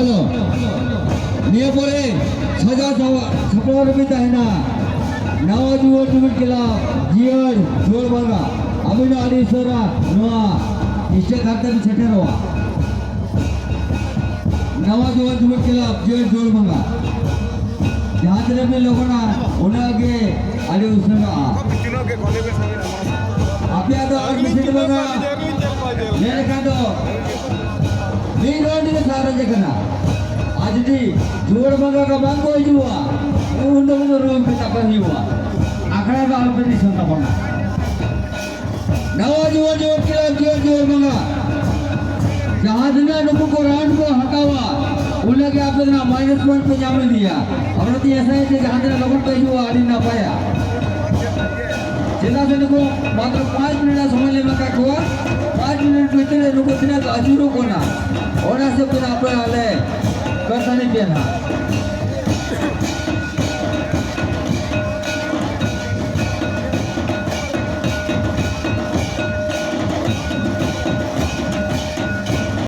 Halo. Niya pore saja sapor bita hena. Nawa jual jual kila jiar jual bangga. Abina adi sora noa isya kata bicara. Nawa jual jual kila jiar jual bangga. जहाँ तरह में लोगों ना उन्हें आगे आगे उसने कहा आप याद हो और मिशन बना मेरे का तो नहीं रोटी के सारे जगना आज दी जोड़ बंगा का बांग कोई जुआ उन लोगों ने रूम पे तक नहीं हुआ आखिर का आप नहीं सुनता बना नवा जुआ जोड़ के लाभ जोड़ बंगा जहाँ दुनिया लोगों को राउंड को हटावा उन्हें क्या आपने ना -1 पे जाम दिया और तो ऐसा है कि जहाँ तक लोगों को जो आड़ी ना पाया जितना से लोगों मात्र 5 मिनट समय लेने का हुआ 5 मिनट में इतने लोगों इतना अजूरों को ना और ऐसे बिना आप आले करता नहीं किया ना